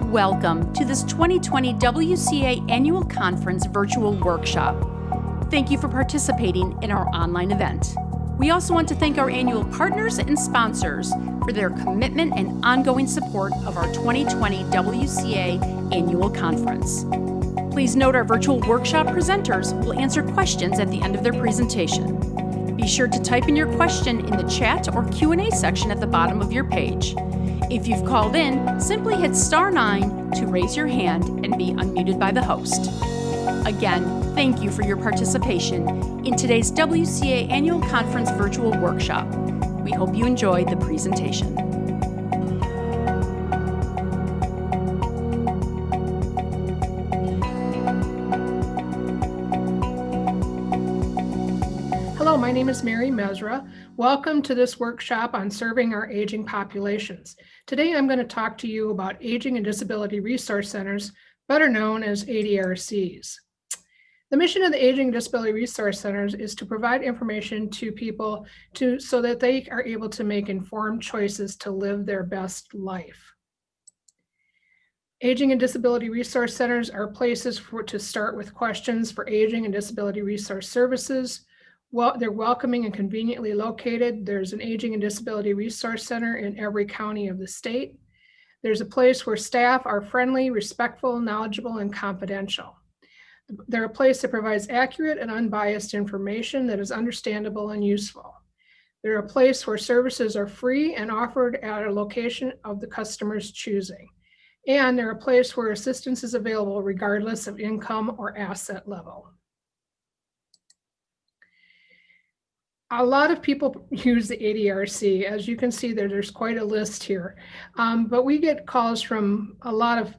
welcome to this 2020 WCA Annual Conference virtual workshop. Thank you for participating in our online event. We also want to thank our annual partners and sponsors for their commitment and ongoing support of our 2020 WCA Annual Conference. Please note our virtual workshop presenters will answer questions at the end of their presentation. Be sure to type in your question in the chat or Q&A section at the bottom of your page. If you've called in, simply hit *9 to raise your hand and be unmuted by the host. Again, thank you for your participation in today's WCA Annual Conference virtual workshop. We hope you enjoyed the presentation. Hello, my name is Mary Mezera. Welcome to this workshop on serving our aging populations. Today I'm going to talk to you about Aging and Disability Resource Centers, better known as ADRCs. The mission of the Aging and Disability Resource Centers is to provide information to people so that they are able to make informed choices to live their best life. Aging and Disability Resource Centers are places to start with questions for aging and disability resource services. Well, they're welcoming and conveniently located. There's an Aging and Disability Resource Center in every county of the state. There's a place where staff are friendly, respectful, knowledgeable, and confidential. They're a place that provides accurate and unbiased information that is understandable and useful. They're a place where services are free and offered at a location of the customer's choosing. And they're a place where assistance is available regardless of income or asset level. A lot of people use the ADRC. As you can see, there's quite a list here. But we get calls from a lot of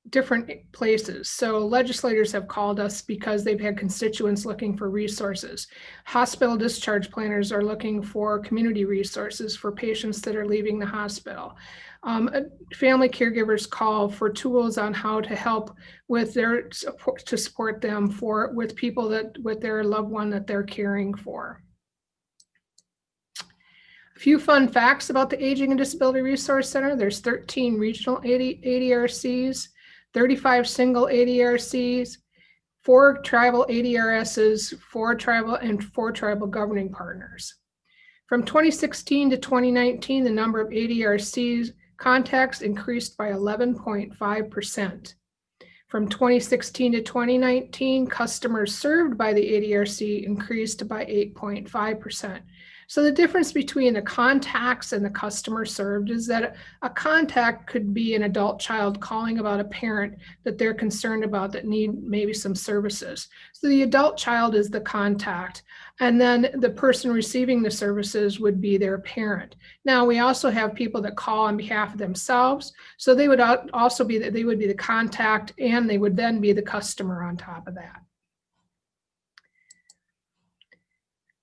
different places. So legislators have called us because they've had constituents looking for resources. Hospital discharge planners are looking for community resources for patients that are leaving the hospital. Family caregivers call for tools on how to help with their support, to support them with people with their loved one that they're caring for. A few fun facts about the Aging and Disability Resource Center. There's 13 regional ADRCs, 35 single ADRCs, 4 tribal ADRSs, 4 tribal governing partners. From 2016 to 2019, the number of ADRCs contacts increased by 11.5%. From 2016 to 2019, customers served by the ADRC increased by 8.5%. So the difference between the contacts and the customer served is that a contact could be an adult child calling about a parent that they're concerned about that need maybe some services. So the adult child is the contact, and then the person receiving the services would be their parent. Now, we also have people that call on behalf of themselves. So they would also be the contact, and they would then be the customer on top of that.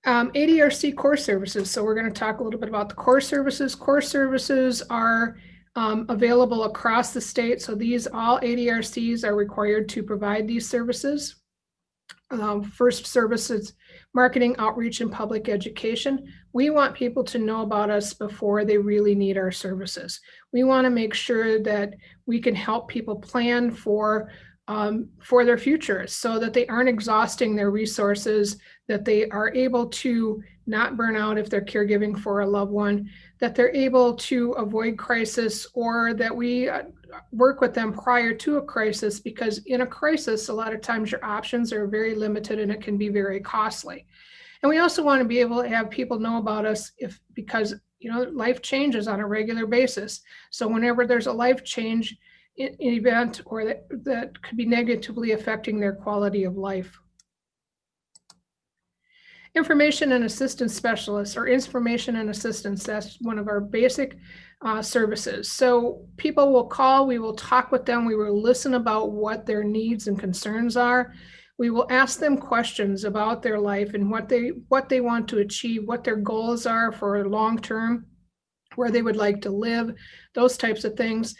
ADRC core services. So we're going to talk a little bit about the core services. Core services are available across the state. So all ADRCs are required to provide these services. First services, marketing, outreach, and public education. We want people to know about us before they really need our services. We want to make sure that we can help people plan for their future so that they aren't exhausting their resources, that they are able to not burn out if they're caregiving for a loved one, that they're able to avoid crisis, or that we work with them prior to a crisis, because in a crisis, a lot of times your options are very limited and it can be very costly. And we also want to be able to have people know about us because life changes on a regular basis. So whenever there's a life change event or that could be negatively affecting their quality of life. Information and assistance specialists, or information and assistance, that's one of our basic services. So people will call, we will talk with them, we will listen about what their needs and concerns are. We will ask them questions about their life and what they want to achieve, what their goals are for long term, where they would like to live, those types of things.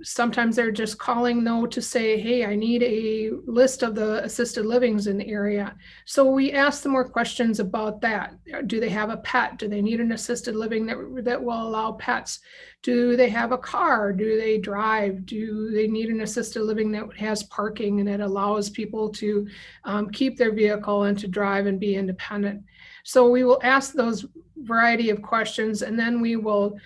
Sometimes they're just calling though to say, hey, I need a list of the assisted livings in the area. So we ask them more questions about that. Do they have a pet? Do they need an assisted living that will allow pets? Do they have a car? Do they drive? Do they need an assisted living that has parking and that allows people to keep their vehicle and to drive and be independent? So we will ask those variety of questions, and then we will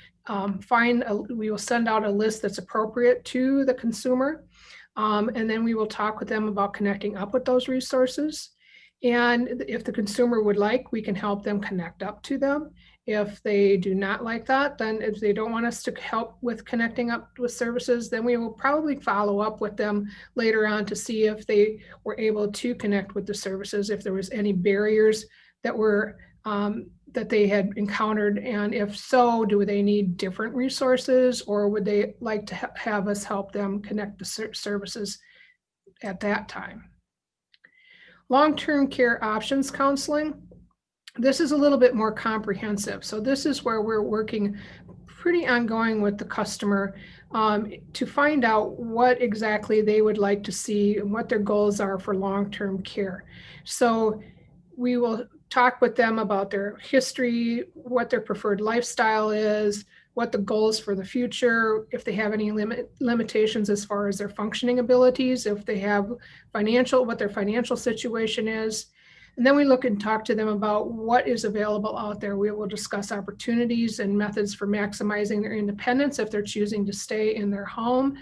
we will send out a list that's appropriate to the consumer. And then we will talk with them about connecting up with those resources. And if the consumer would like, we can help them connect up to them. If they do not like that, then if they don't want us to help with connecting up with services, then we will probably follow up with them later on to see if they were able to connect with the services, if there was any barriers that were that they had encountered, and if so, do they need different resources, or would they like to have us help them connect the services at that time? Long-term care options counseling. This is a little bit more comprehensive. So this is where we're working pretty ongoing with the customer to find out what exactly they would like to see and what their goals are for long-term care. So we will talk with them about their history, what their preferred lifestyle is, what the goals for the future, if they have any limitations as far as their functioning abilities, if they have what their financial situation is. And then we look and talk to them about what is available out there. We will discuss opportunities and methods for maximizing their independence if they're choosing to stay in their home.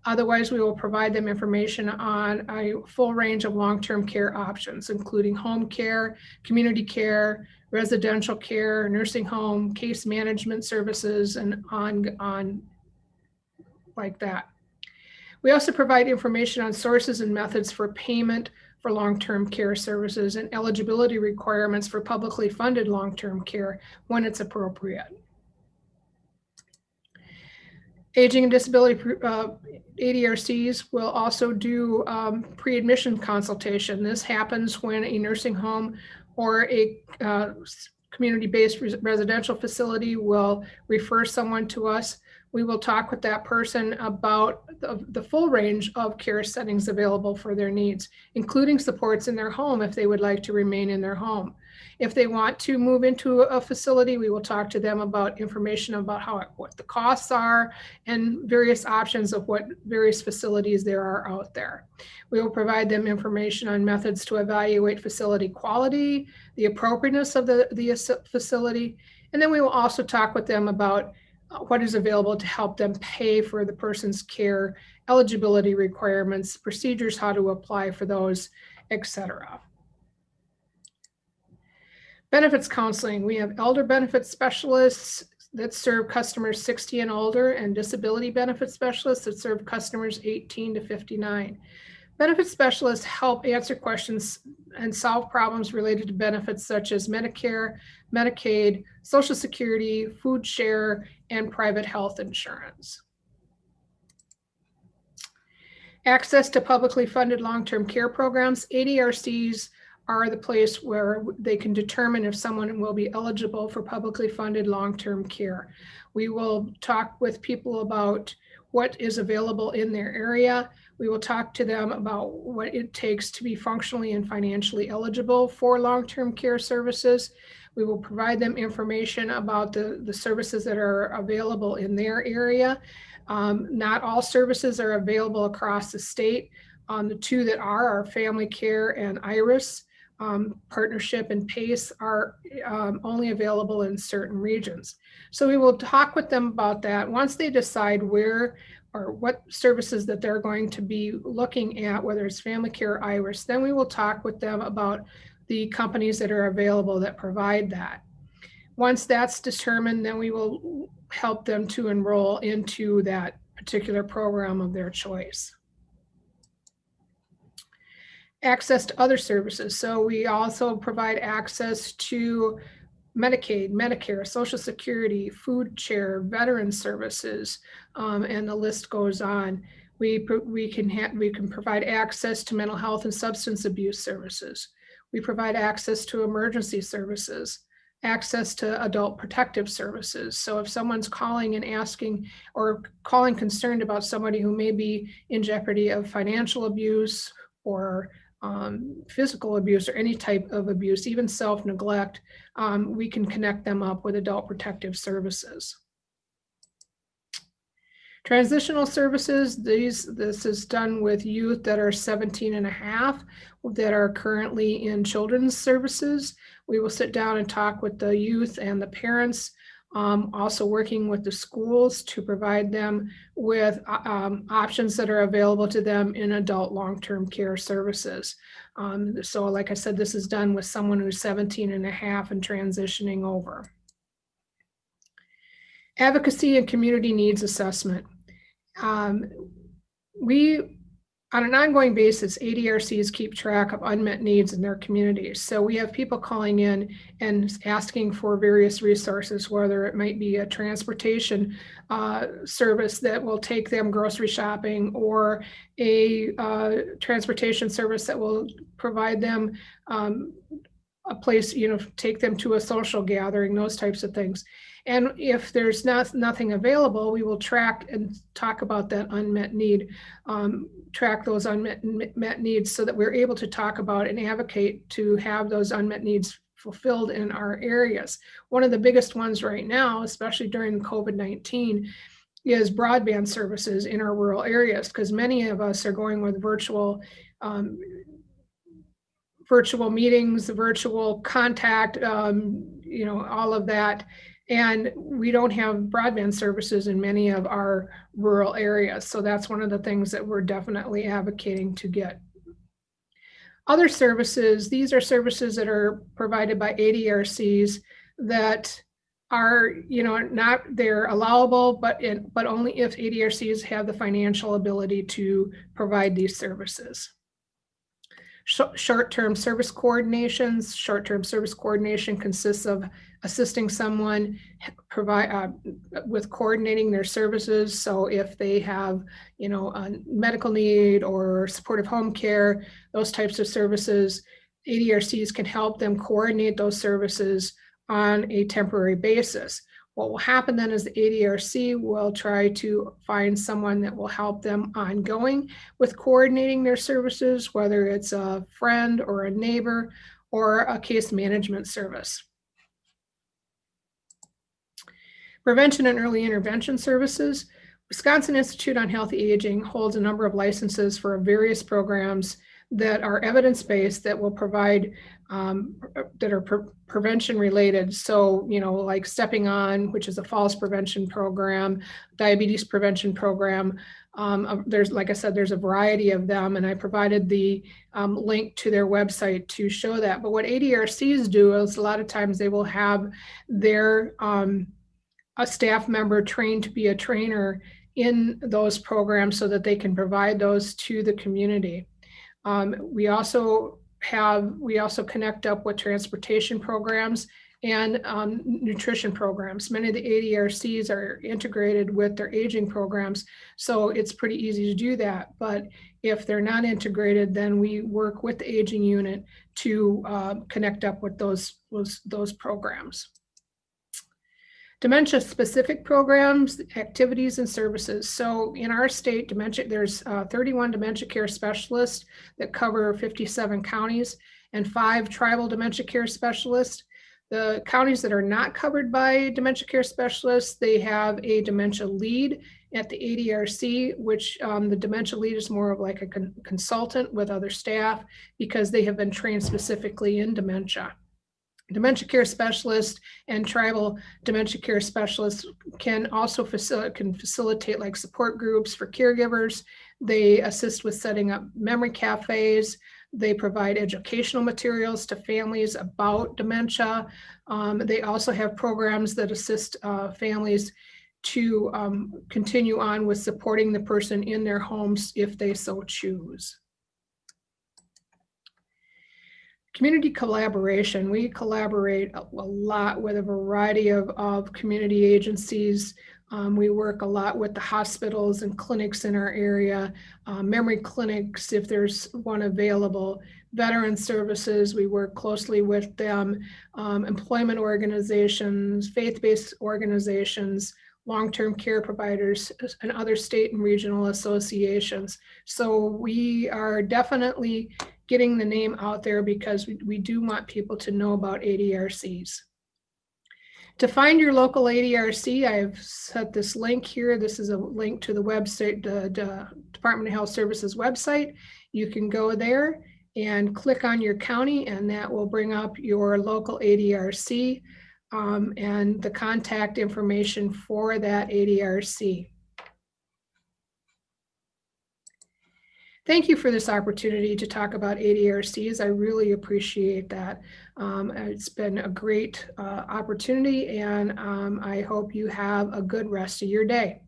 Otherwise, we will provide them information on a full range of long-term care options, including home care, community care, residential care, nursing home, case management services, and on like that. We also provide information on sources and methods for payment for long-term care services and eligibility requirements for publicly funded long-term care when it's appropriate. Aging and disability ADRCs will also do pre-admission consultation. This happens when a nursing home or a community-based residential facility will refer someone to us. We will talk with that person about the full range of care settings available for their needs, including supports in their home if they would like to remain in their home. If they want to move into a facility, we will talk to them about information about what the costs are and various options of what various facilities there are out there. We will provide them information on methods to evaluate facility quality, the appropriateness of the facility, and then we will also talk with them about what is available to help them pay for the person's care, eligibility requirements, procedures, how to apply for those, etc. Benefits counseling. We have elder benefits specialists that serve customers 60 and older, and disability benefit specialists that serve customers 18 to 59. Benefit specialists help answer questions and solve problems related to benefits such as Medicare, Medicaid, Social Security, food share, and private health insurance. Access to publicly funded long-term care programs. ADRCs are the place where they can determine if someone will be eligible for publicly funded long-term care. We will talk with people about what is available in their area. We will talk to them about what it takes to be functionally and financially eligible for long-term care services. We will provide them information about the services that are available in their area. Not all services are available across the state. The two that are Family Care and IRIS. Partnership and PACE are only available in certain regions. So we will talk with them about that. Once they decide where or what services that they're going to be looking at, whether it's Family Care or IRIS, then we will talk with them about the companies that are available that provide that. Once that's determined, then we will help them to enroll into that particular program of their choice. Access to other services. So we also provide access to Medicaid, Medicare, Social Security, food share, veteran services, and the list goes on. We can provide access to mental health and substance abuse services. We provide access to emergency services, access to adult protective services. So if someone's calling and asking or calling concerned about somebody who may be in jeopardy of financial abuse or physical abuse or any type of abuse, even self-neglect, we can connect them up with adult protective services. Transitional services, this is done with youth that are 17 and a half that are currently in children's services. We will sit down and talk with the youth and the parents, also working with the schools to provide them with options that are available to them in adult long-term care services. So like I said, this is done with someone who's 17 and a half and transitioning over. Advocacy and community needs assessment. On an ongoing basis, ADRCs keep track of unmet needs in their communities. So we have people calling in and asking for various resources, whether it might be a transportation service that will take them grocery shopping, or a transportation service that will provide them a place, take them to a social gathering, those types of things. And if there's nothing available, we will track and talk about that unmet need, track those unmet needs so that we're able to talk about and advocate to have those unmet needs fulfilled in our areas. One of the biggest ones right now, especially during COVID-19, is broadband services in our rural areas, because many of us are going with virtual meetings, virtual contact, all of that. And we don't have broadband services in many of our rural areas. So that's one of the things that we're definitely advocating to get. Other services, these are services that are provided by ADRCs that are, they're allowable, but only if ADRCs have the financial ability to provide these services. Short-term service coordinations. Short-term service coordination consists of assisting someone with coordinating their services. So if they have, a medical need or supportive home care, those types of services, ADRCs can help them coordinate those services on a temporary basis. What will happen then is the ADRC will try to find someone that will help them ongoing with coordinating their services, whether it's a friend or a neighbor or a case management service. Prevention and early intervention services. Wisconsin Institute on Healthy Aging holds a number of licenses for various programs that are evidence-based, that will provide that are prevention related. So, like Stepping On, which is a falls prevention program, diabetes prevention program. There's, like I said, there's a variety of them, and I provided the link to their website to show that. But what ADRCs do is a lot of times they will have their a staff member trained to be a trainer in those programs so that they can provide those to the community. We also connect up with transportation programs and nutrition programs. Many of the ADRCs are integrated with their aging programs, so it's pretty easy to do that. But if they're not integrated, then we work with the aging unit to connect up with those programs. Dementia-specific programs, activities, and services. So in our state, there's 31 dementia care specialists that cover 57 counties and 5 tribal dementia care specialists. The counties that are not covered by dementia care specialists, they have a dementia lead at the ADRC, which the dementia lead is more of like a consultant with other staff because they have been trained specifically in dementia. Dementia care specialists and tribal dementia care specialists can also facilitate like support groups for caregivers. They assist with setting up memory cafes. They provide educational materials to families about dementia. They also have programs that assist families to continue on with supporting the person in their homes if they so choose. Community collaboration. We collaborate a lot with a variety of community agencies. We work a lot with the hospitals and clinics in our area, memory clinics if there's one available. veteran services. We work closely with them, employment organizations, faith-based organizations, long-term care providers, and other state and regional associations. So we are definitely getting the name out there because we do want people to know about ADRCs. To find your local ADRC, I've set this link here. This is a link to the website, the Department of Health Services website. You can go there and click on your county, and that will bring up your local ADRC and the contact information for that ADRC. Thank you for this opportunity to talk about ADRCs. I really appreciate that. It's been a great opportunity, and I hope you have a good rest of your day.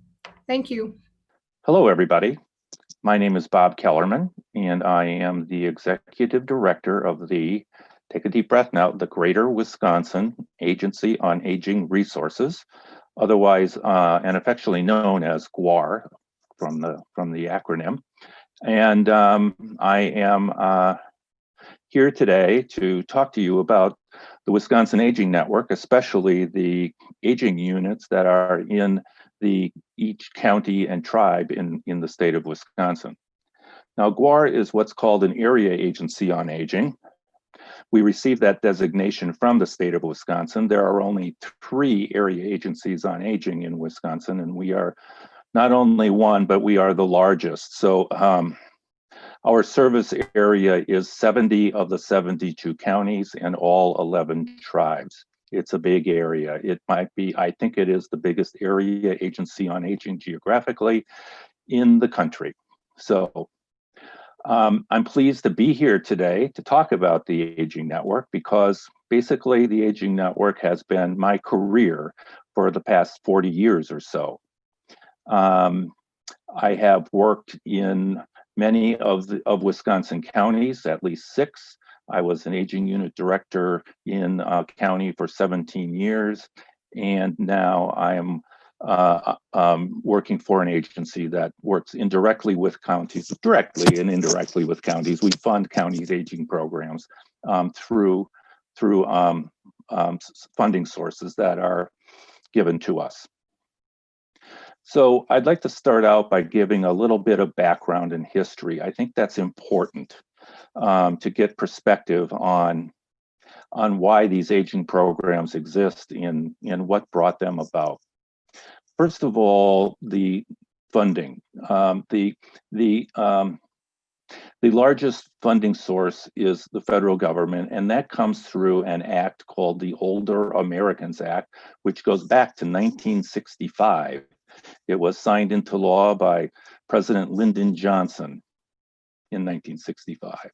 Thank you. Hello, everybody. My name is Bob Kellerman, and I am the Executive Director of the, take a deep breath now, the Greater Wisconsin Agency on Aging Resources, otherwise and affectionately known as GWAR from the acronym. And I am here today to talk to you about the Wisconsin Aging Network, especially the aging units that are in each county and tribe in the state of Wisconsin. Now, GWAR is what's called an area agency on aging. We received that designation from the state of Wisconsin. There are only 3 area agencies on aging in Wisconsin, and we are not only one, but we are the largest. So our service area is 70 of the 72 counties and all 11 tribes. It's a big area. It might be, I think it is the biggest area agency on aging geographically in the country. So I'm pleased to be here today to talk about the Aging Network because basically the Aging Network has been my career for the past 40 years or so. I have worked in many of Wisconsin counties, at least 6. I was an aging unit director in a county for 17 years, and now I am working for an agency that works indirectly with counties, directly and indirectly with counties. We fund counties' aging programs through funding sources that are given to us. So I'd like to start out by giving a little bit of background and history. I think that's important to get perspective on why these aging programs exist and what brought them about. First of all, the funding. The largest funding source is the federal government, and that comes through an act called the Older Americans Act, which goes back to 1965. It was signed into law by President Lyndon Johnson in 1965.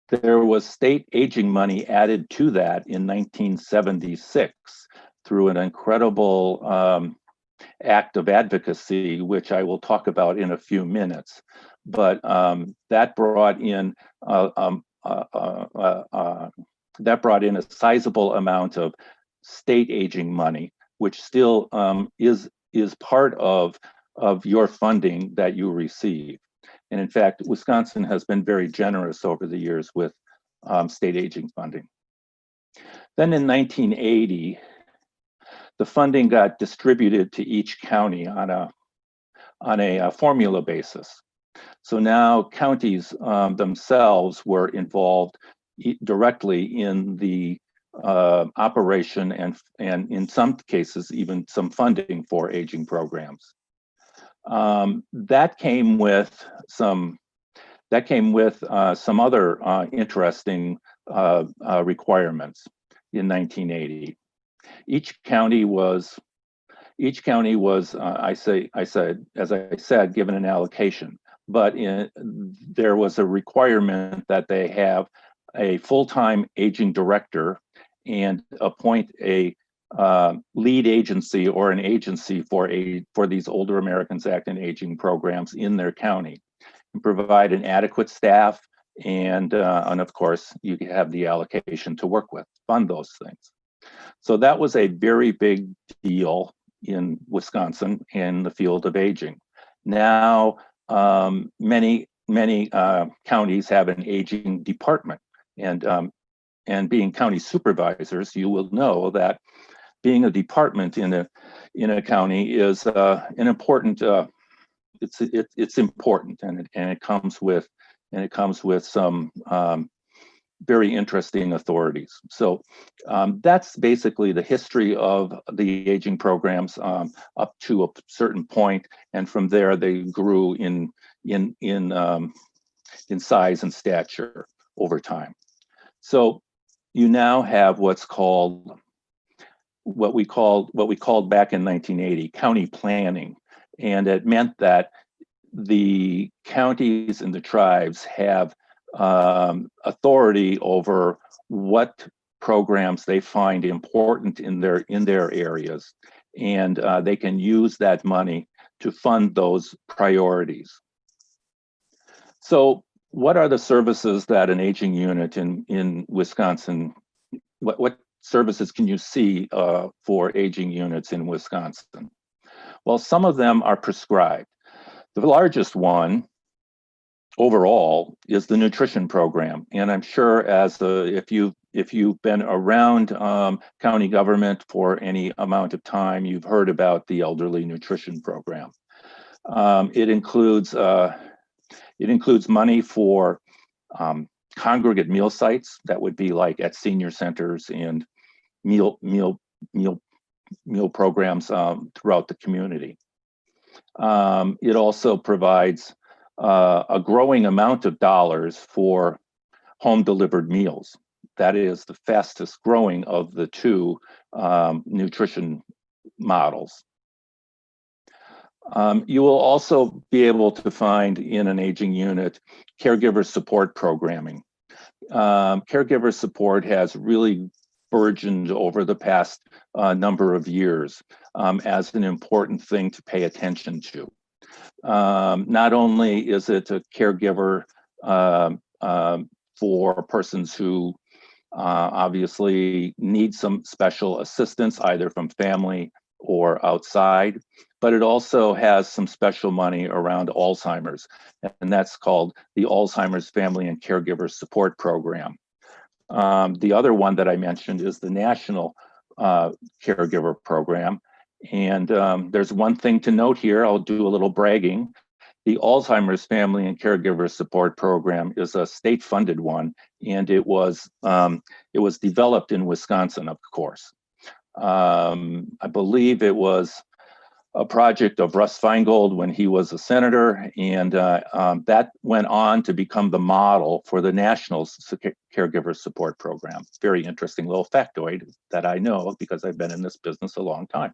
There was state aging money added to that in 1976 through an incredible act of advocacy, which I will talk about in a few minutes. But that brought in a sizable amount of state aging money, which still is part of your funding that you receive. And in fact, Wisconsin has been very generous over the years with state aging funding. Then in 1980, the funding got distributed to each county on a formula basis. So now counties themselves were involved directly in the operation and in some cases even some funding for aging programs. That came with some other interesting requirements in 1980. Each county was, as I said, given an allocation, but there was a requirement that they have a full-time aging director and appoint a lead agency or an agency for these Older Americans Act and aging programs in their county, and provide an adequate staff, and of course you have the allocation to work with, fund those things. So that was a very big deal in Wisconsin in the field of aging. Now many many counties have an aging department, and being county supervisors, you will know that being a department in a county is an important. It's important, and it comes with some very interesting authorities. So that's basically the history of the aging programs up to a certain point, and from there they grew in size and stature over time. So you now have what we called back in 1980 county planning, and it meant that the counties and the tribes have authority over what programs they find important in their areas, and they can use that money to fund those priorities. So what are the services that an aging unit in Wisconsin, what services can you see for aging units in Wisconsin? Well, some of them are prescribed. The largest one overall is the nutrition program, and I'm sure if you've been around county government for any amount of time, you've heard about the elderly nutrition program. It includes money for congregate meal sites, that would be like at senior centers, and meal programs throughout the community. It also provides a growing amount of dollars for home delivered meals. That is the fastest growing of the two nutrition models. You will also be able to find in an aging unit caregiver support programming. Caregiver support has really burgeoned over the past number of years as an important thing to pay attention to. Not only is it a caregiver for persons who obviously need some special assistance, either from family or outside, but it also has some special money around Alzheimer's, and that's called the Alzheimer's Family and Caregiver Support Program. The other one that I mentioned is the National Caregiver Program. And there's one thing to note here, I'll do a little bragging. The Alzheimer's Family and Caregiver Support Program is a state-funded one, and it was developed in Wisconsin, of course. I believe it was a project of Russ Feingold when he was a senator, and that went on to become the model for the National Caregiver Support Program. Very interesting little factoid that I know because I've been in this business a long time.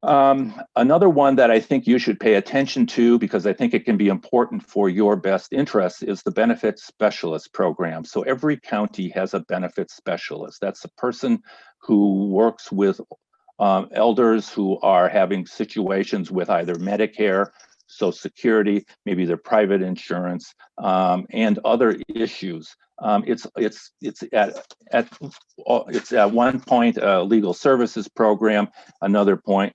Another one that I think you should pay attention to, because I think it can be important for your best interests, is the benefits specialist program. So every county has a benefits specialist. That's a person who works with elders who are having situations with either Medicare, Social Security, maybe their private insurance, and other issues. It's at one point a legal services program, another point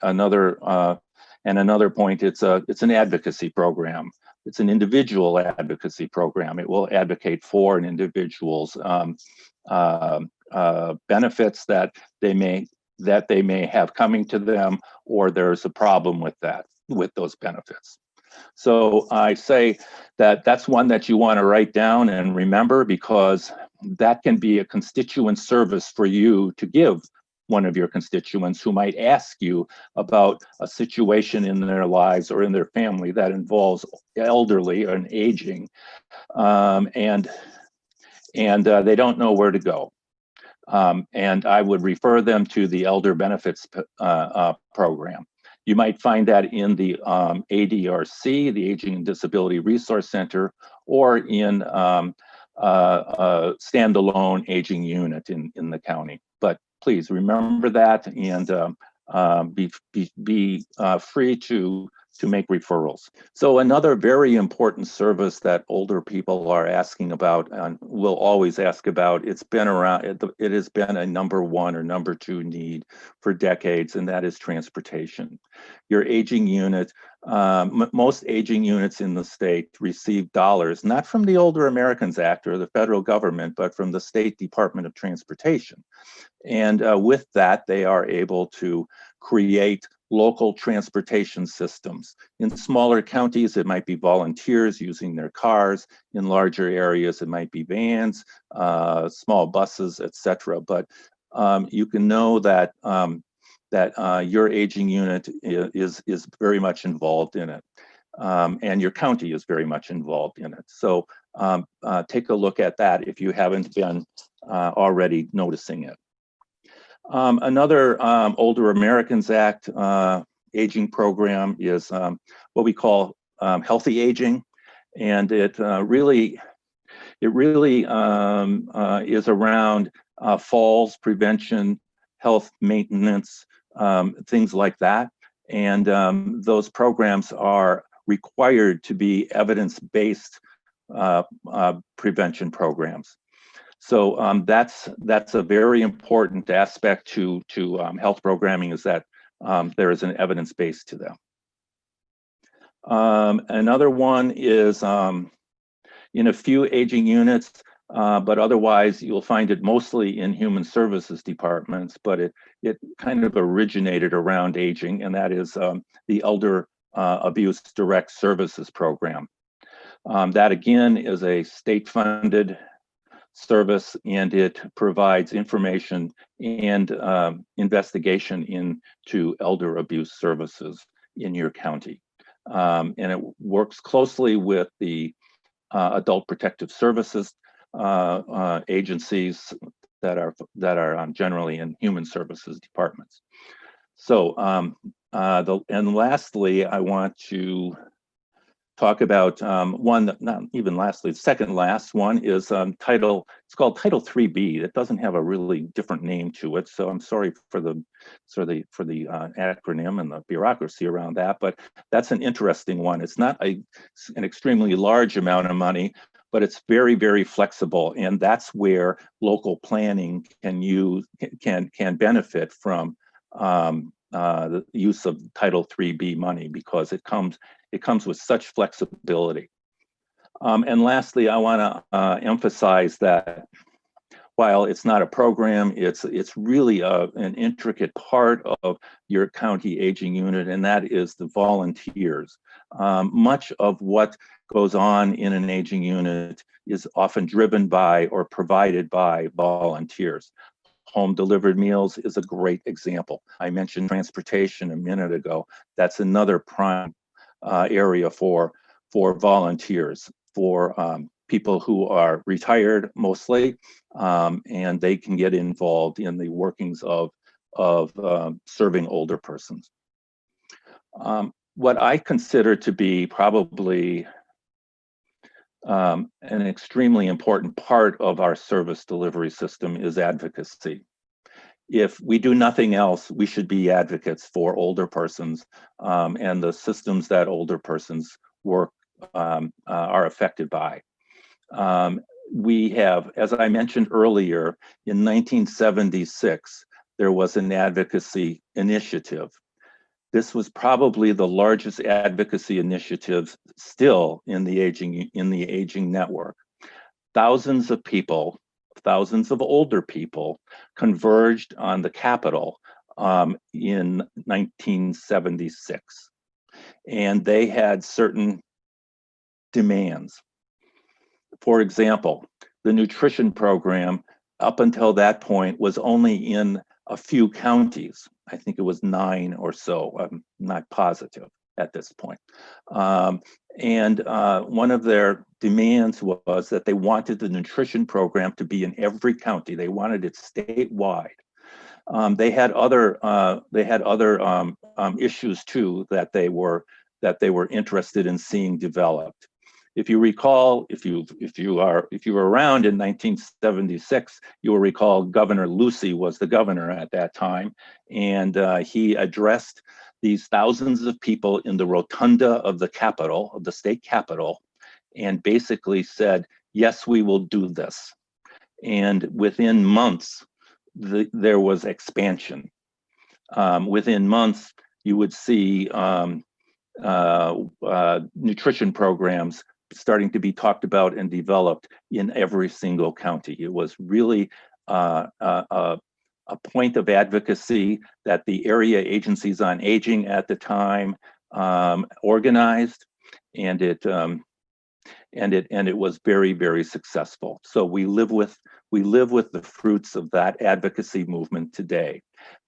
it's an advocacy program. It's an individual advocacy program. It will advocate for an individual's benefits that they may have coming to them, or there's a problem with those benefits. So I say that that's one that you want to write down and remember, because that can be a constituent service for you to give one of your constituents who might ask you about a situation in their lives or in their family that involves elderly and aging, and they don't know where to go. And I would refer them to the Elder Benefits Program. You might find that in the ADRC, the Aging and Disability Resource Center, or in a standalone aging unit in the county. But please remember that, and be free to make referrals. So another very important service that older people are asking about and will always ask about, it's been around, it has been a number one or number two need for decades, and that is transportation. Your aging unit, most aging units in the state receive dollars, not from the Older Americans Act or the federal government, but from the State Department of Transportation. And with that, they are able to create local transportation systems. In smaller counties, it might be volunteers using their cars. In larger areas, it might be vans, small buses, etc. But you can know that your aging unit is very much involved in it, and your county is very much involved in it. So take a look at that if you haven't been already noticing it. Another Older Americans Act aging program is what we call healthy aging, and it really is around falls prevention, health maintenance, things like that. And those programs are required to be evidence-based prevention programs. So that's a very important aspect to health programming, is that there is an evidence base to them. Another one is in a few aging units, but otherwise you'll find it mostly in human services departments, but it kind of originated around aging, and that is the Elder Abuse Direct Services Program. That again is a state-funded service, and it provides information and investigation into elder abuse services in your county. And it works closely with the adult protective services agencies that are generally in human services departments. So, and lastly, I want to talk about one, not even lastly, the second last one is it's called Title 3B. It doesn't have a really different name to it, so I'm sorry for the acronym and the bureaucracy around that, but that's an interesting one. It's not an extremely large amount of money, but it's very, very flexible, and that's where local planning can benefit from the use of Title 3B money, because it comes with such flexibility. And lastly, I want to emphasize that while it's not a program, it's really an intricate part of your county aging unit, and that is the volunteers. Much of what goes on in an aging unit is often driven by or provided by volunteers. Home delivered meals is a great example. I mentioned transportation a minute ago. That's another prime area for volunteers, for people who are retired mostly, and they can get involved in the workings of serving older persons. What I consider to be probably an extremely important part of our service delivery system is advocacy. If we do nothing else, we should be advocates for older persons and the systems that older persons work are affected by. We have, as I mentioned earlier, in 1976, there was an advocacy initiative. This was probably the largest advocacy initiative still in the aging network. Thousands of people, thousands of older people converged on the Capitol in 1976. And they had certain demands. For example, the nutrition program up until that point was only in a few counties. I think it was 9 or so. I'm not positive at this point. And one of their demands was that they wanted the nutrition program to be in every county. They wanted it statewide. They had other issues too that they were interested in seeing developed. If you recall, if you were around in 1976, you will recall Governor Lucey was the governor at that time, and he addressed these thousands of people in the rotunda of the Capitol, of the state Capitol, and basically said, yes, we will do this. And within months, there was expansion. Within months, you would see nutrition programs starting to be talked about and developed in every single county. It was really a point of advocacy that the area agencies on aging at the time organized, and it was very, very successful. So we live with the fruits of that advocacy movement today.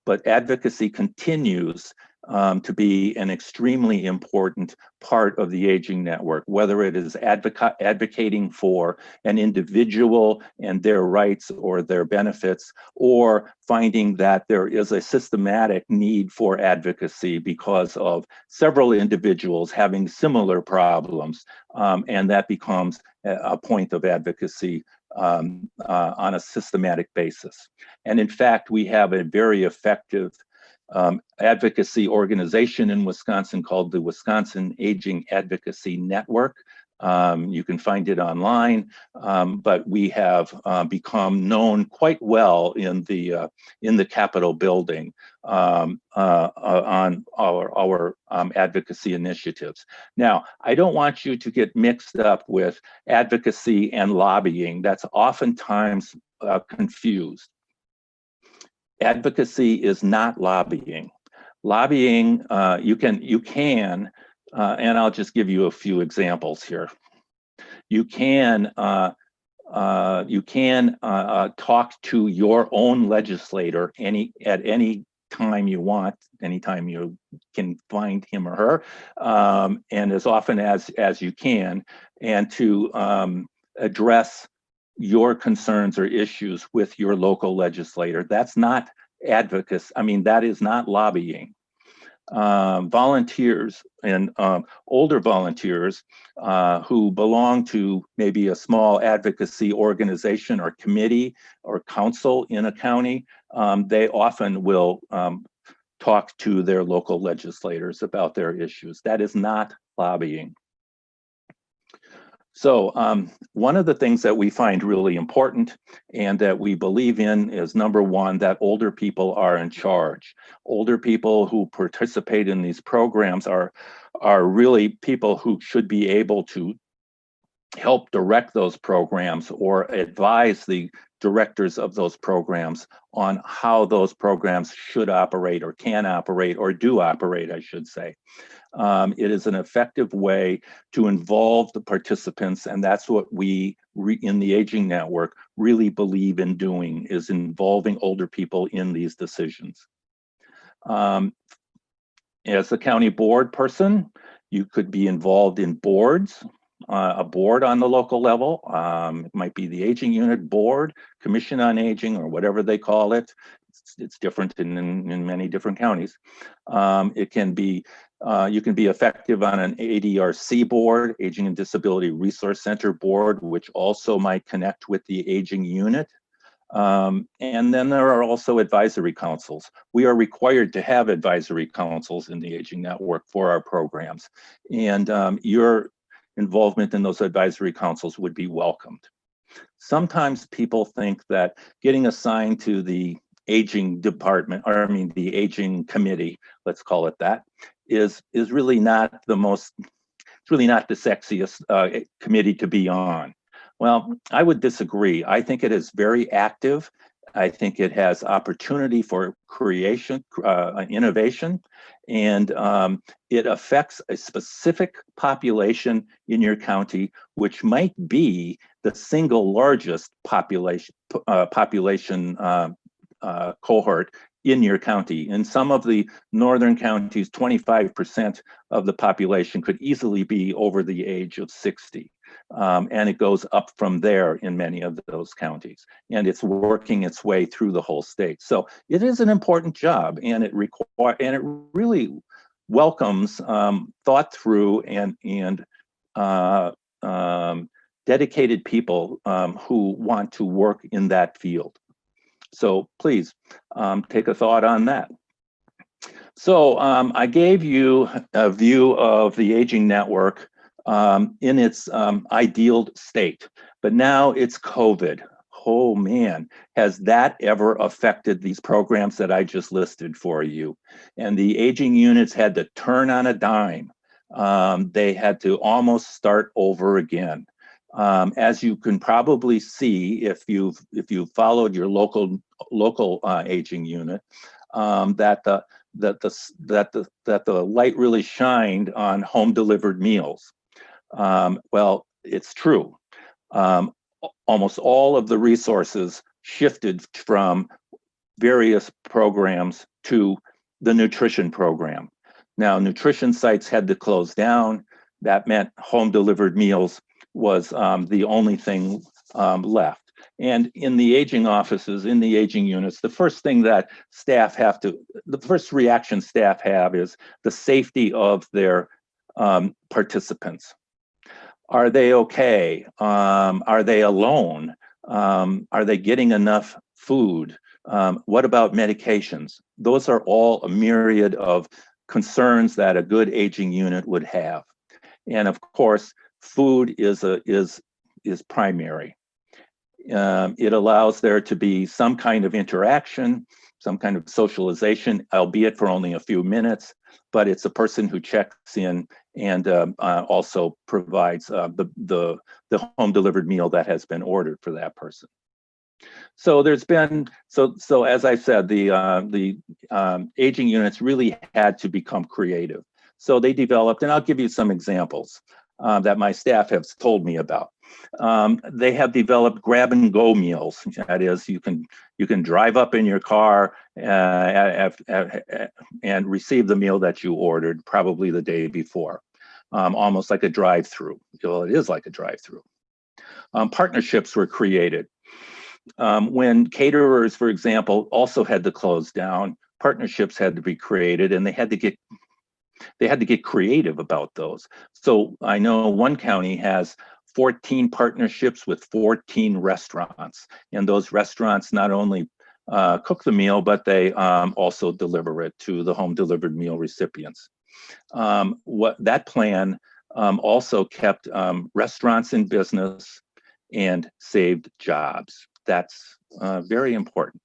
But advocacy continues to be an extremely important part of the aging network, whether it is advocating for an individual and their rights or their benefits, or finding that there is a systematic need for advocacy because of several individuals having similar problems, and that becomes a point of advocacy on a systematic basis. And in fact, we have a very effective advocacy organization in Wisconsin called the Wisconsin Aging Advocacy Network. You can find it online, but we have become known quite well in the Capitol building on our advocacy initiatives. Now, I don't want you to get mixed up with advocacy and lobbying. That's oftentimes confused. Advocacy is not lobbying. Lobbying, you can, and I'll just give you a few examples here. You can talk to your own legislator at any time you want, anytime you can find him or her, and as often as you can, and to address your concerns or issues with your local legislator. That's not advocacy. I mean, that is not lobbying. Volunteers and older volunteers who belong to maybe a small advocacy organization or committee or council in a county, they often will talk to their local legislators about their issues. That is not lobbying. So one of the things that we find really important and that we believe in is, number one, that older people are in charge. Older people who participate in these programs are really people who should be able to help direct those programs or advise the directors of those programs on how those programs should operate or can operate or do operate, I should say. It is an effective way to involve the participants, and that's what we in the Aging Network really believe in doing, is involving older people in these decisions. As a county board person, you could be involved in boards, a board on the local level. It might be the Aging Unit Board, Commission on Aging, or whatever they call it. It's different in many different counties. It can be, you can be effective on an ADRC board, Aging and Disability Resource Center board, which also might connect with the Aging Unit. And then there are also advisory councils. We are required to have advisory councils in the Aging Network for our programs. And your involvement in those advisory councils would be welcomed. Sometimes people think that getting assigned to the aging department, or I mean the aging committee, let's call it that, is really not the most, it's really not the sexiest committee to be on. Well, I would disagree. I think it is very active. I think it has opportunity for creation, innovation, and it affects a specific population in your county, which might be the single largest population cohort in your county. In some of the northern counties, 25% of the population could easily be over the age of 60. And it goes up from there in many of those counties, and it's working its way through the whole state. So it is an important job, and it really welcomes thought through and dedicated people who want to work in that field. So please take a thought on that. So I gave you a view of the aging network in its ideal state, but now it's COVID. Oh man, has that ever affected these programs that I just listed for you? And the aging units had to turn on a dime. They had to almost start over again. As you can probably see, if you've followed your local aging unit, that the light really shined on home delivered meals. Well, it's true. Almost all of the resources shifted from various programs to the nutrition program. Now, nutrition sites had to close down. That meant home delivered meals was the only thing left. And in the aging offices, in the aging units, the first thing that the first reaction staff have is the safety of their participants. Are they okay? Are they alone? Are they getting enough food? What about medications? Those are all a myriad of concerns that a good aging unit would have. And of course, food is primary. It allows there to be some kind of interaction, some kind of socialization, albeit for only a few minutes, but it's a person who checks in and also provides the home delivered meal that has been ordered for that person. So there's been, so as I said, the aging units really had to become creative. So they developed, and I'll give you some examples that my staff have told me about. They have developed grab and go meals. That is, you can drive up in your car and receive the meal that you ordered probably the day before, almost like a drive-through. Well, it is like a drive-through. Partnerships were created. When caterers, for example, also had to close down, partnerships had to be created, and they had to get creative about those. So I know one county has 14 partnerships with 14 restaurants, and those restaurants not only cook the meal, but they also deliver it to the home delivered meal recipients. That plan also kept restaurants in business and saved jobs. That's very important.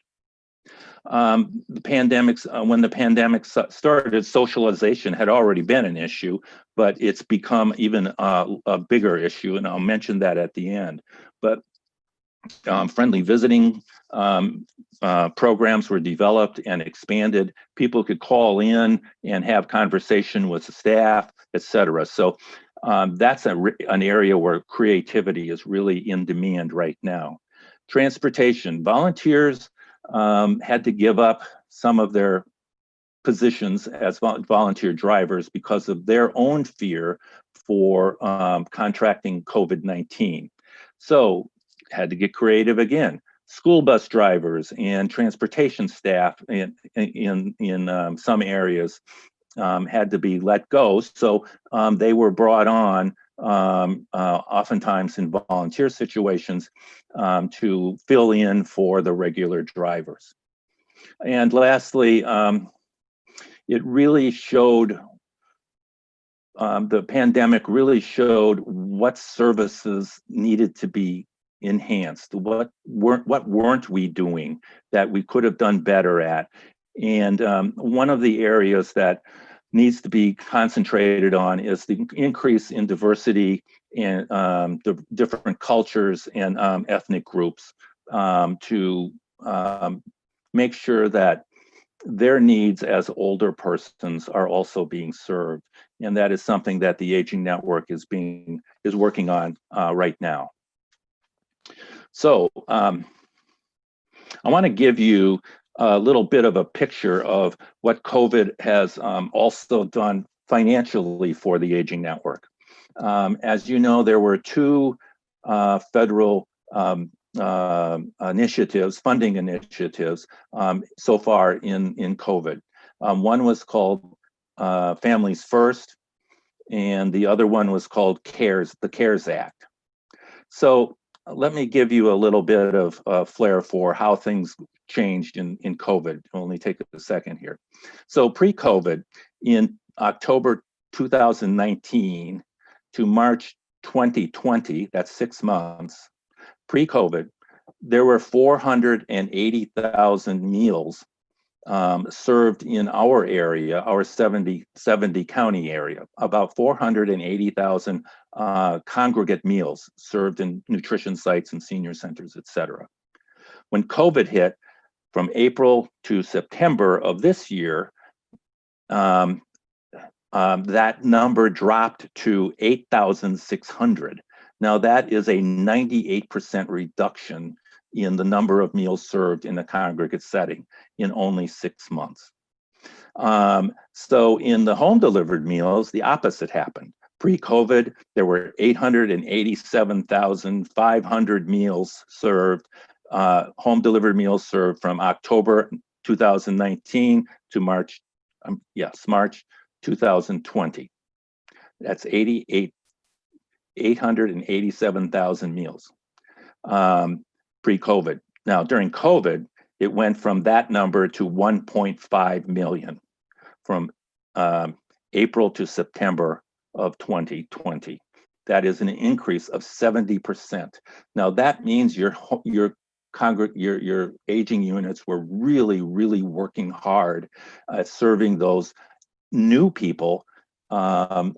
When the pandemic started, socialization had already been an issue, but it's become even a bigger issue, and I'll mention that at the end. But friendly visiting programs were developed and expanded. People could call in and have conversation with the staff, et cetera. So that's an area where creativity is really in demand right now. Transportation, volunteers had to give up some of their positions as volunteer drivers because of their own fear for contracting COVID-19. So had to get creative again. School bus drivers and transportation staff in some areas had to be let go. So they were brought on oftentimes in volunteer situations to fill in for the regular drivers. And lastly, it really showed, the pandemic really showed what services needed to be enhanced, what weren't we doing that we could have done better at. And one of the areas that needs to be concentrated on is the increase in diversity in the different cultures and ethnic groups to make sure that their needs as older persons are also being served. And that is something that the Aging Network is working on right now. So I want to give you a little bit of a picture of what COVID has also done financially for the Aging Network. As you know, there were two federal initiatives, funding initiatives, so far in COVID. One was called Families First, and the other one was called the CARES Act. So let me give you a little bit of flair for how things changed in COVID. It'll only take a second here. So pre-COVID, in October 2019 to March 2020, that's 6 months, pre-COVID, there were 480,000 meals served in our area, our 70 county area, about 480,000 congregate meals served in nutrition sites and senior centers, et cetera. When COVID hit, from April to September of this year, that number dropped to 8,600. Now that is a 98% reduction in the number of meals served in a congregate setting in only 6 months. So in the home delivered meals, the opposite happened. Pre-COVID, there were 887,500 meals served, home delivered meals served from October 2019 to March 2020. That's 887,000 meals pre-COVID. Now, during COVID, it went from that number to 1.5 million from April to September of 2020. That is an increase of 70%. Now, that means your aging units were really working hard at serving those new people, all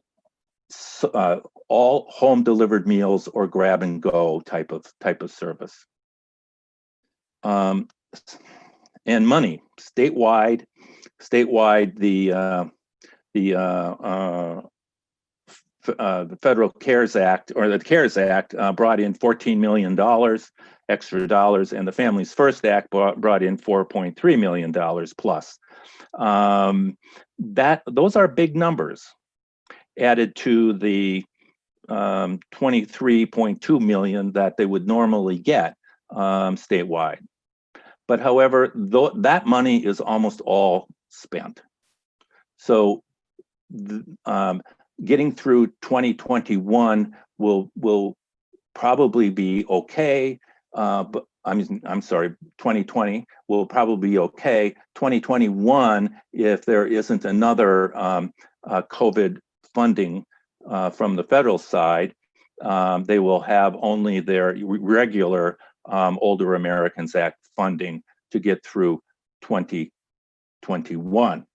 home delivered meals or grab and go type of service. And money statewide, the Federal CARES Act, or the CARES Act, brought in $14 million extra dollars, and the Families First Act brought in $4.3 million plus. Those are big numbers added to the 23.2 million that they would normally get statewide. But however, that money is almost all spent. So getting through 2021 will probably be okay. But I'm sorry, 2020 will probably be okay. 2021, if there isn't another COVID funding from the federal side, they will have only their regular Older Americans Act funding to get through 2021,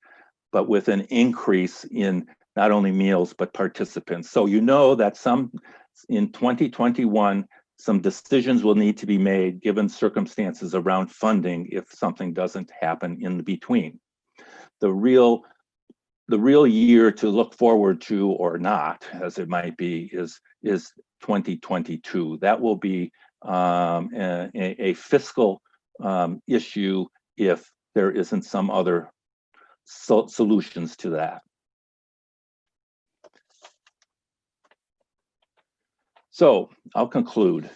but with an increase in not only meals, but participants. So you know that in 2021, some decisions will need to be made given circumstances around funding if something doesn't happen in the between. The real year to look forward to, or not, as it might be, is 2022. That will be a fiscal issue if there isn't some other solutions to that. So I'll conclude.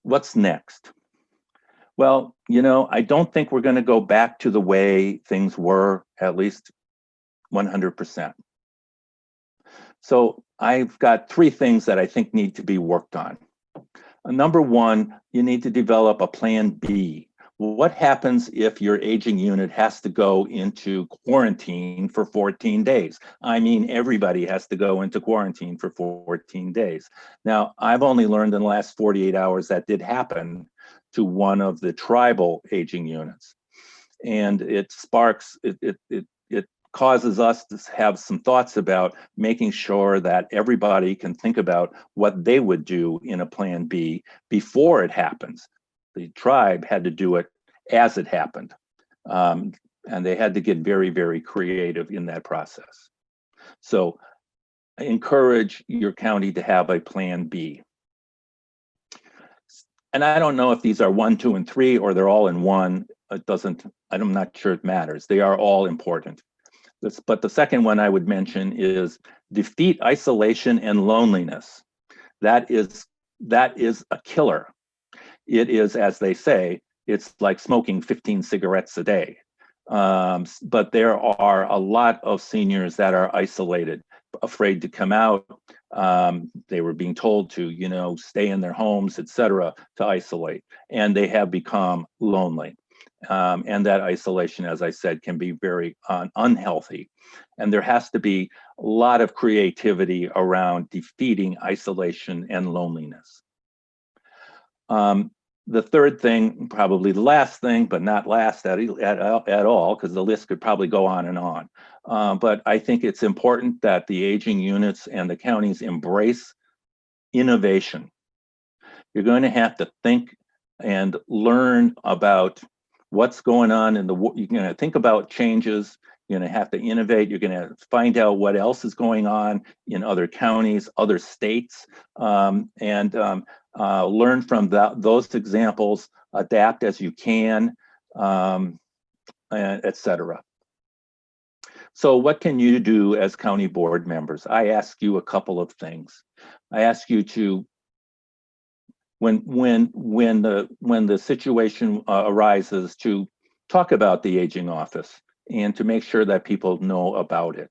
What's next? Well, I don't think we're going to go back to the way things were, at least 100%. So I've got 3 things that I think need to be worked on. Number 1, you need to develop a plan B. What happens if your aging unit has to go into quarantine for 14 days? I mean, everybody has to go into quarantine for 14 days. Now, I've only learned in the last 48 hours that did happen to one of the tribal aging units. And it causes us to have some thoughts about making sure that everybody can think about what they would do in a plan B before it happens. The tribe had to do it as it happened. And they had to get very, very creative in that process. So I encourage your county to have a plan B. And I don't know if these are 1, 2, and 3, or they're all in one. I'm not sure it matters. They are all important. But the second one I would mention is defeat isolation and loneliness. That is a killer. It is, as they say, it's like smoking 15 cigarettes a day. But there are a lot of seniors that are isolated afraid to come out. They were being told to, you know, stay in their homes, etc., to isolate, and they have become lonely. And that isolation, as I said, can be very unhealthy. And there has to be a lot of creativity around defeating isolation and loneliness. The third thing, probably the last thing, but not last at all, because the list could probably go on and on. But I think it's important that the aging units and the counties embrace innovation. You're going to have to think and learn about what's going on in the world. You're going to think about changes. You're going to have to innovate. You're going to find out what else is going on in other counties, other states, and learn from those examples, adapt as you can, etc. So what can you do as county board members? I ask you a couple of things. I ask you to, when the situation arises, to talk about the aging office and to make sure that people know about it.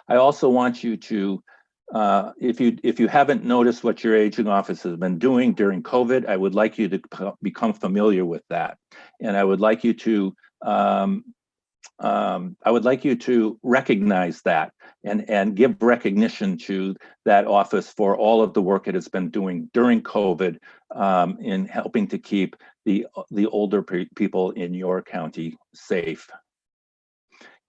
I also want you to, if you haven't noticed what your aging office has been doing during COVID, I would like you to become familiar with that, and I would like you to recognize that and give recognition to that office for all of the work it has been doing during COVID in helping to keep the older people in your county safe.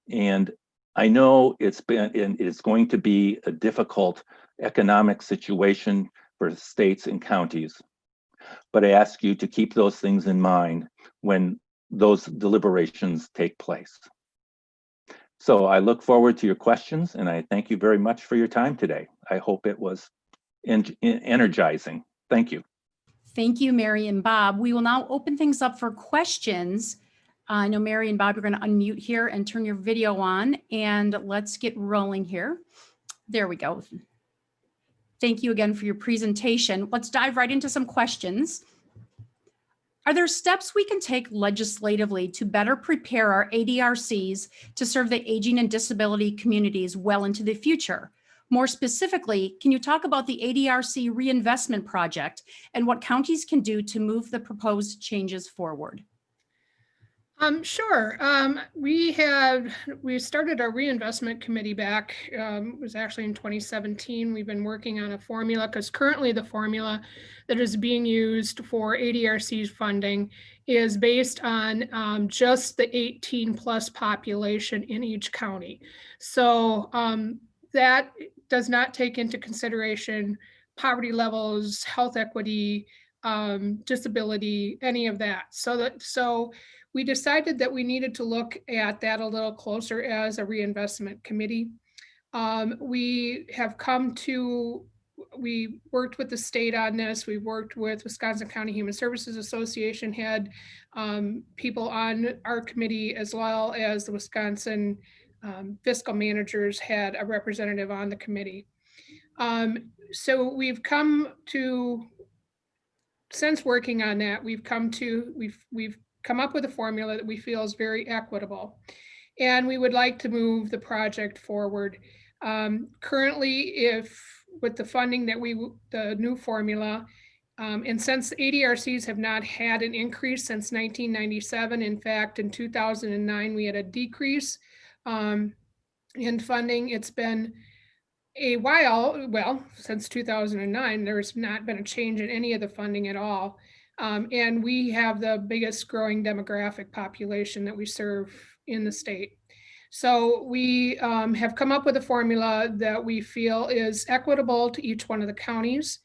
And I know it's going to be a difficult economic situation for states and counties, but I ask you to keep those things in mind when those deliberations take place. So I look forward to your questions, and I thank you very much for your time today. I hope it was energizing. Thank you. Thank you, Mary and Bob. We will now open things up for questions. I know Mary and Bob, you're going to unmute here and turn your video on, and let's get rolling here. There we go. Thank you again for your presentation. Let's dive right into some questions. Are there steps we can take legislatively to better prepare our ADRCs to serve the aging and disability communities well into the future? More specifically, can you talk about the ADRC reinvestment project and what counties can do to move the proposed changes forward? Sure. We started our reinvestment committee back, it was actually in 2017. We've been working on a formula because currently the formula that is being used for ADRC's funding is based on just the 18 plus population in each county. So that does not take into consideration poverty levels, health equity, disability, any of that. So we decided that we needed to look at that a little closer as a reinvestment committee. We worked with the state on this. We worked with Wisconsin County Human Services Association, had people on our committee, as well as the Wisconsin fiscal managers had a representative on the committee. So we've come to, since working on that, we've come up with a formula that we feel is very equitable, and we would like to move the project forward. Currently, with the funding that the new formula, and since ADRCs have not had an increase since 1997, in fact, in 2009, we had a decrease in funding. It's been a while, well, since 2009, there's not been a change in any of the funding at all. And we have the biggest growing demographic population that we serve in the state. So we have come up with a formula that we feel is equitable to each one of the counties.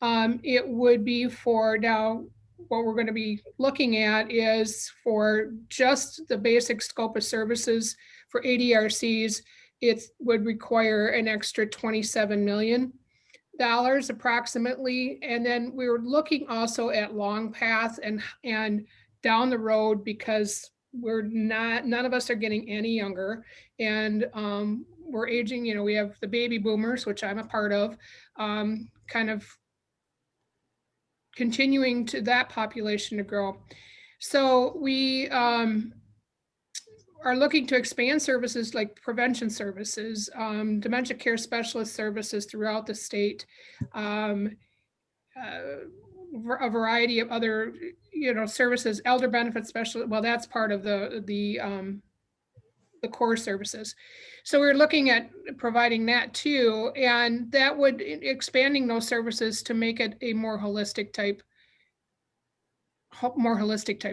It would be for now, what we're going to be looking at is for just the basic scope of services for ADRCs, it would require an extra $27 million approximately. And then we were looking also at long path and down the road, because none of us are getting any younger, and we're aging, we have the baby boomers, which I'm a part of, kind of continuing to that population to grow. So we are looking to expand services like prevention services, dementia care specialist services throughout the state, a variety of other, services, elder benefit specialist. Well, that's part of the core services. So we're looking at providing that too, and that would expanding those services to make it a more holistic type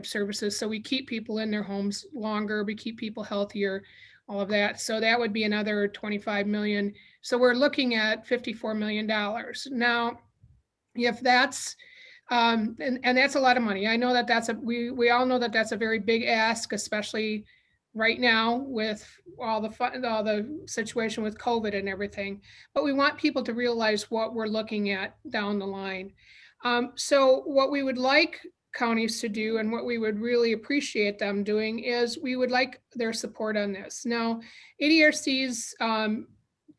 services. So we keep people in their homes longer, we keep people healthier, all of that. So that would be another 25 million. So we're looking at $54 million. Now, if that's, and that's a lot of money. I know that we all know that that's a very big ask, especially right now with all the situation with COVID and everything, but we want people to realize what we're looking at down the line. So what we would like counties to do, and what we would really appreciate them doing, is we would like their support on this. Now, ADRCs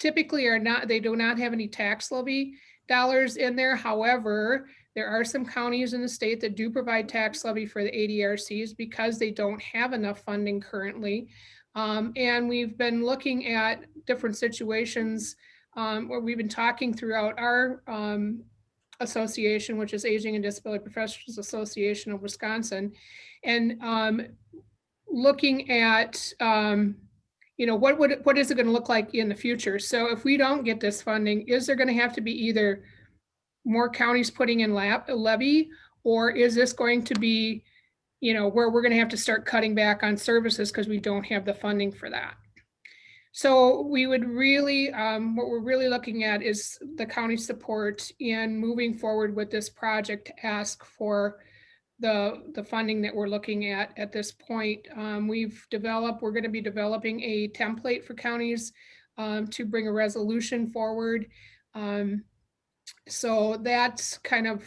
typically they do not have any tax levy dollars in there. However, there are some counties in the state that do provide tax levy for the ADRCs because they don't have enough funding currently. And we've been looking at different situations where we've been talking throughout our association, which is Aging and Disability Professionals Association of Wisconsin, and looking at what is it going to look like in the future. So if we don't get this funding, is there going to have to be either more counties putting in levy, or is this going to be, where we're going to have to start cutting back on services because we don't have the funding for that? So we would really, what we're really looking at is the county support in moving forward with this project to ask for the funding that we're looking at this point. We're going to be developing a template for counties to bring a resolution forward. So that's kind of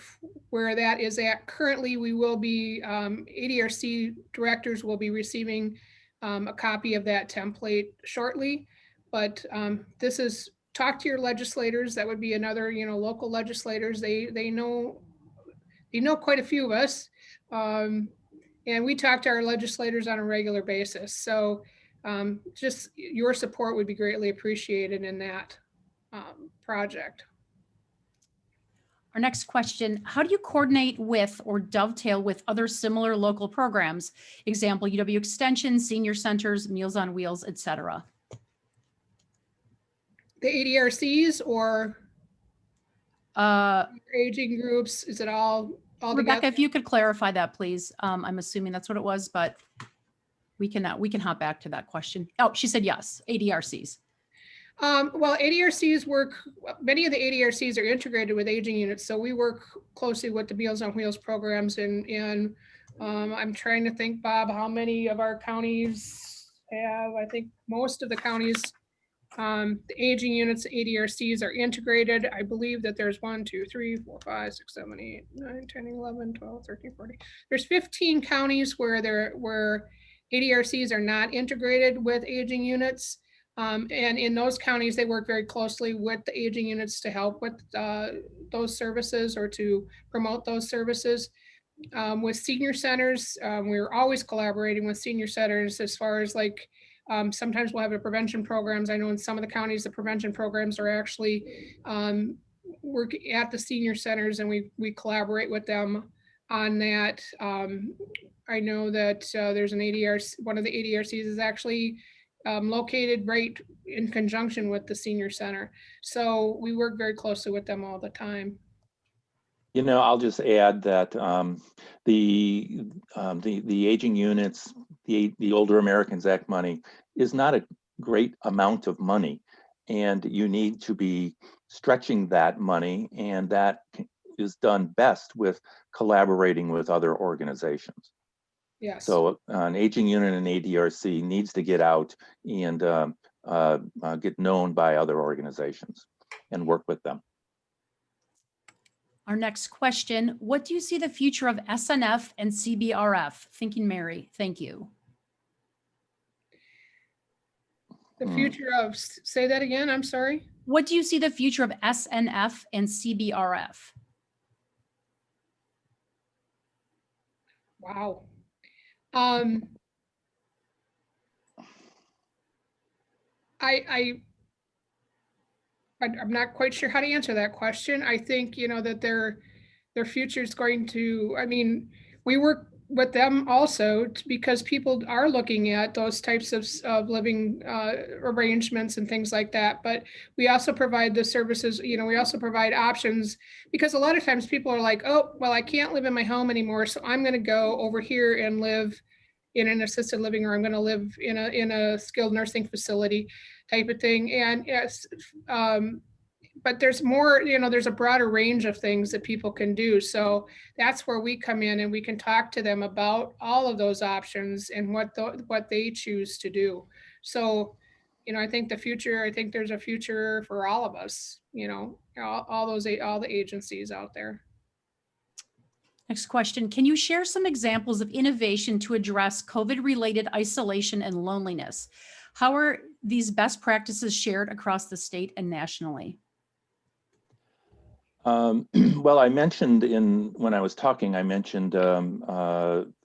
where that is at. Currently, we will be, ADRC directors will be receiving a copy of that template shortly, but this is talk to your legislators. That would be another, local legislators. They know quite a few of us, and we talk to our legislators on a regular basis. So just your support would be greatly appreciated in that project. Our next question, how do you coordinate with or dovetail with other similar local programs? Example, UW Extension, senior centers, Meals on Wheels, etc. The ADRCs or aging groups, is it all Rebecca, together? if you could clarify that, please. I'm assuming that's what it was, but we can hop back to that question. Oh, she said yes, ADRCs. Well, ADRCs work, many of the ADRCs are integrated with aging units. So we work closely with the Meals on Wheels programs, and I'm trying to think, Bob, how many of our counties have, I think most of the counties, the aging units, ADRCs are integrated. I believe that there's 1, 2, 3, 4, 5, 6, 7, 8, 9, 10, 11, 12, 13, 14. There's 15 counties where ADRCs are not integrated with aging units. And in those counties, they work very closely with the aging units to help with those services or to promote those services. With senior centers, we're always collaborating with senior centers as far as like, sometimes we'll have a prevention programs. I know in some of the counties, the prevention programs are actually work at the senior centers, and we collaborate with them on that. I know that there's an ADRC, one of the ADRCs is actually located right in conjunction with the senior center. So we work very closely with them all the time. I'll just add that the aging units, the Older Americans Act money is not a great amount of money, and you need to be stretching that money, and that is done best with collaborating with other organizations. Yes. So an aging unit and ADRC needs to get out and get known by other organizations and work with them. Our next question, what do you see the future of SNF and CBRF? Thinking Mary, thank you. The future of, say that again, I'm sorry. What do you see the future of SNF and CBRF? Wow. I'm not quite sure how to answer that question. I think, that their future is going to, I mean, we work with them also because people are looking at those types of living arrangements and things like that. But we also provide the services, we also provide options, because a lot of times people are like, oh, well, I can't live in my home anymore, so I'm going to go over here and live in an assisted living, or I'm going to live in a skilled nursing facility type of thing. And yes, but there's more, there's a broader range of things that people can do. So that's where we come in, and we can talk to them about all of those options and what they choose to do. So, I think there's a future for all of us, all the agencies out there. Next question. Can you share some examples of innovation to address COVID-related isolation and loneliness? How are these best practices shared across the state and nationally? Well, I mentioned when I was talking, I mentioned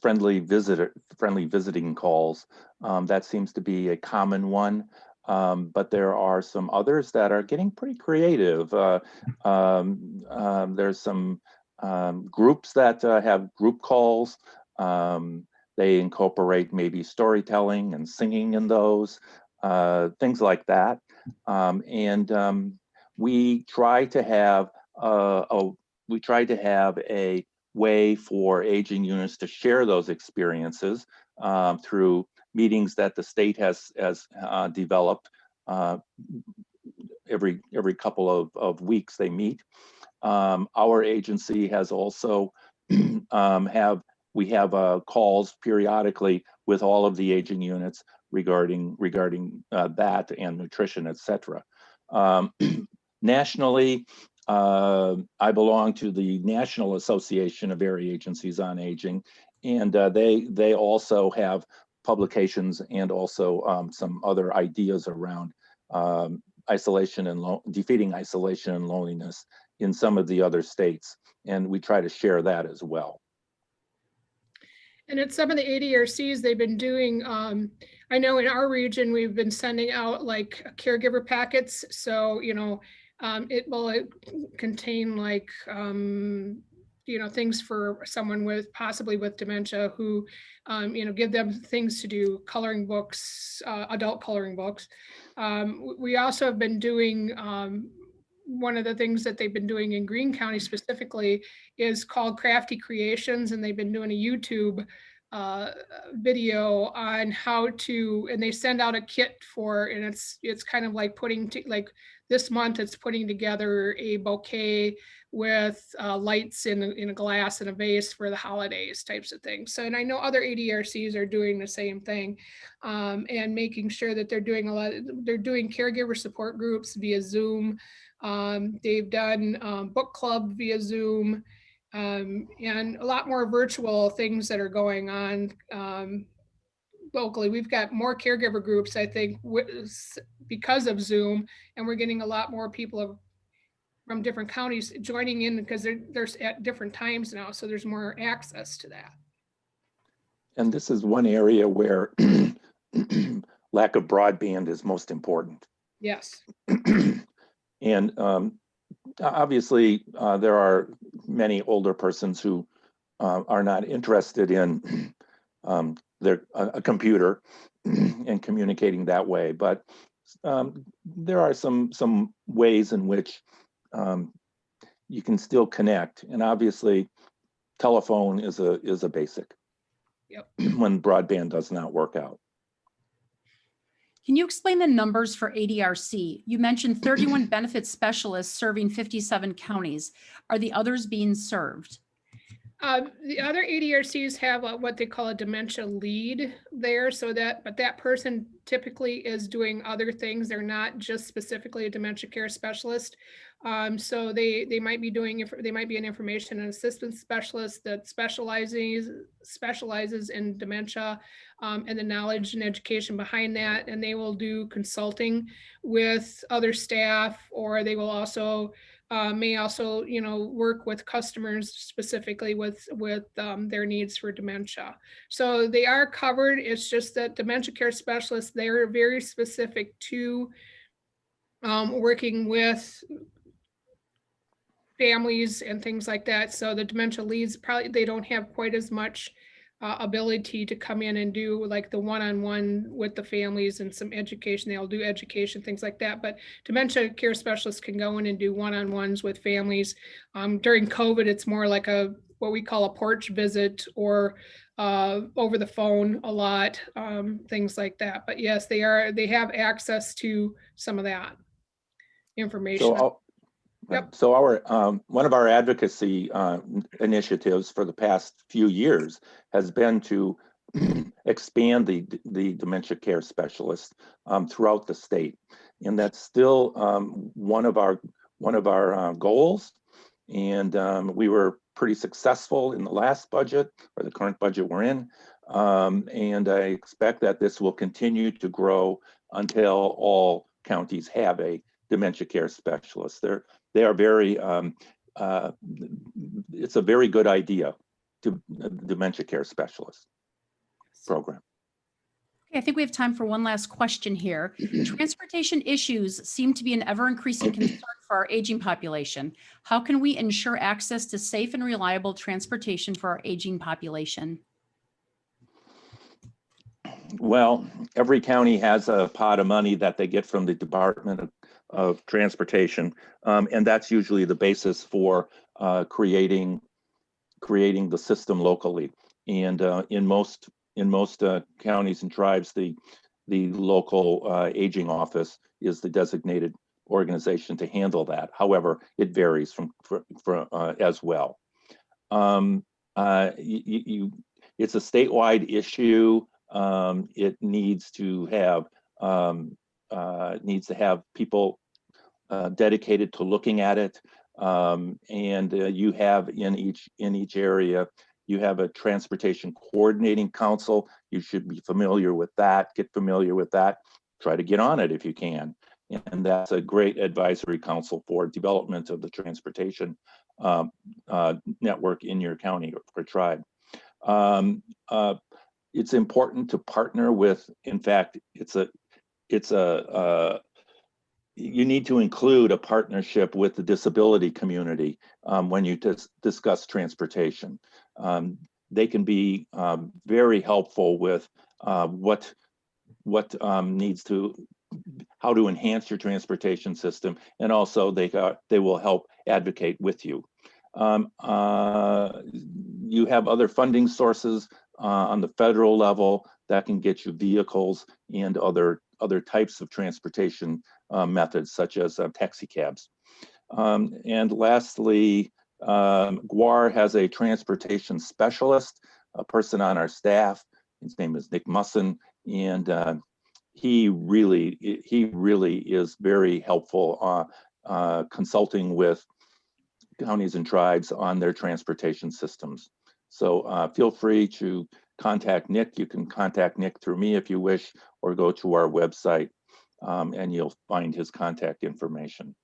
friendly visiting calls. That seems to be a common one, but there are some others that are getting pretty creative. There's some groups that have group calls. They incorporate maybe storytelling and singing in those, things like that. We try to have a way for aging units to share those experiences through meetings that the state has developed. Every couple of weeks they meet. Our agency has also we have calls periodically with all of the aging units regarding that and nutrition, etc. Nationally, I belong to the National Association of Area Agencies on Aging, and they also have publications and also some other ideas around isolation and defeating isolation and loneliness in some of the other states, and we try to share that as well. And at some of the ADRCs, they've been doing, I know in our region, we've been sending out like caregiver packets. So, it will contain like, things for someone possibly with dementia who, give them things to do, coloring books, adult coloring books. We also have been doing, one of the things that they've been doing in Greene County specifically is called Crafty Creations, and they've been doing a YouTube video on how to, and they send out a kit and it's kind of like like this month it's putting together a bouquet with lights in a glass and a vase for the holidays types of things. So, and I know other ADRCs are doing the same thing, and making sure that they're doing caregiver support groups via Zoom. They've done book club via Zoom, and a lot more virtual things that are going on locally. We've got more caregiver groups, I think, because of Zoom, and we're getting a lot more people from different counties joining in because they're at different times now, so there's more access to that. And this is one area where lack of broadband is most important. Yes. And obviously, there are many older persons who are not interested in a computer and communicating that way. But there are some ways in which you can still connect. And obviously, telephone is a basic. Yep. When broadband does not work out. Can you explain the numbers for ADRC? You mentioned 31 benefit specialists serving 57 counties. Are the others being served? The other ADRCs have what they call a dementia lead there, but that person typically is doing other things. They're not just specifically a dementia care specialist. So they might be an information and assistance specialist that specializes in dementia, and the knowledge and education behind that. And they will do consulting with other staff, or they will also may also, work with customers specifically with their needs for dementia. So they are covered. It's just that dementia care specialists, they're very specific to working with families and things like that. So the dementia leads, probably they don't have quite as much ability to come in and do like the one-on-one with the families and some education. They'll do education, things like that. But dementia care specialists can go in and do one-on-ones with families. During COVID, it's more like what we call a porch visit, or over the phone a lot, things like that. But yes, they have access to some of that information. Yep. So our one of our advocacy initiatives for the past few years has been to expand the dementia care specialists throughout the state, and that's still one of our goals. And we were pretty successful in the last budget, or the current budget we're in, and I expect that this will continue to grow until all counties have a dementia care specialist. They are very, it's a very good idea to dementia care specialist program. Okay, I think we have time for one last question here. Transportation issues seem to be an ever-increasing concern for our aging population. How can we ensure access to safe and reliable transportation for our aging population? Well, every county has a pot of money that they get from the Department of Transportation, and that's usually the basis for creating the system locally. And in most counties and tribes, the local aging office is the designated organization to handle that. However, it varies from as well. It's a statewide issue. It needs to have people dedicated to looking at it, and you have in each area, you have a transportation coordinating council. You should be familiar with that. Get familiar with that. Try to get on it if you can, and that's a great advisory council for development of the transportation network in your county or tribe. It's important to partner with. In fact, you need to include a partnership with the disability community when you discuss transportation. They can be very helpful with how to enhance your transportation system, and also they will help advocate with you. You have other funding sources on the federal level that can get you vehicles and other types of transportation methods, such as taxi cabs. And lastly, GWAR has a transportation specialist, a person on our staff. His name is Nick Musson, and he really is very helpful consulting with counties and tribes on their transportation systems. So feel free to contact Nick. You can contact Nick through me if you wish, or go to our website and you'll find his contact information.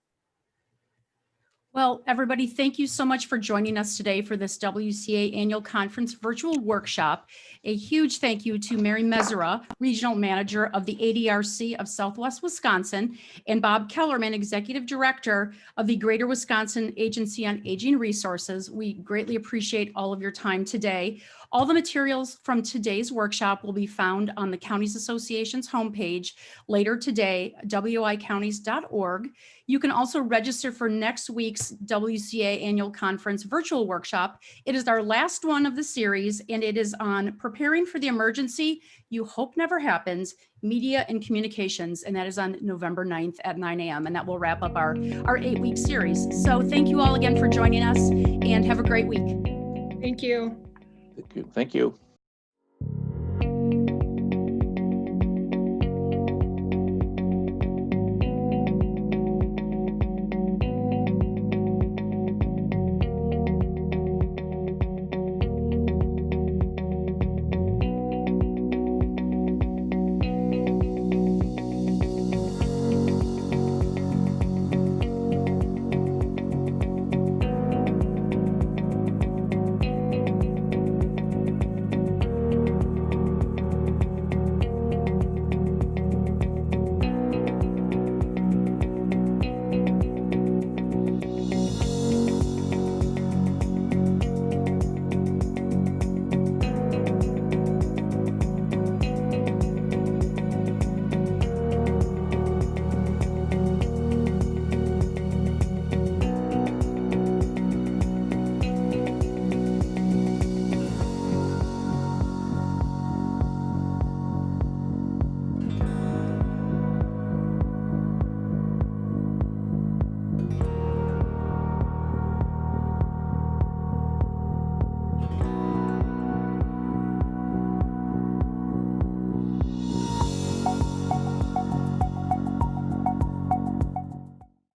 Well, everybody, thank you so much for joining us today for this WCA Annual Conference virtual workshop. A huge thank you to Mary Mezera, Regional Manager of the ADRC of Southwest Wisconsin, and Bob Kellerman, Executive Director of the Greater Wisconsin Agency on Aging Resources. We greatly appreciate all of your time today. All the materials from today's workshop will be found on the Counties Association's homepage later today, wicounties.org. You can also register for next week's WCA Annual Conference virtual workshop. It is our last one of the series, and it is on preparing for the emergency you hope never happens, media and communications, and that is on November 9th at 9 a.m. And that will wrap up our 8-week series. So thank you all again for joining us, and have a great week. Thank you. Thank you.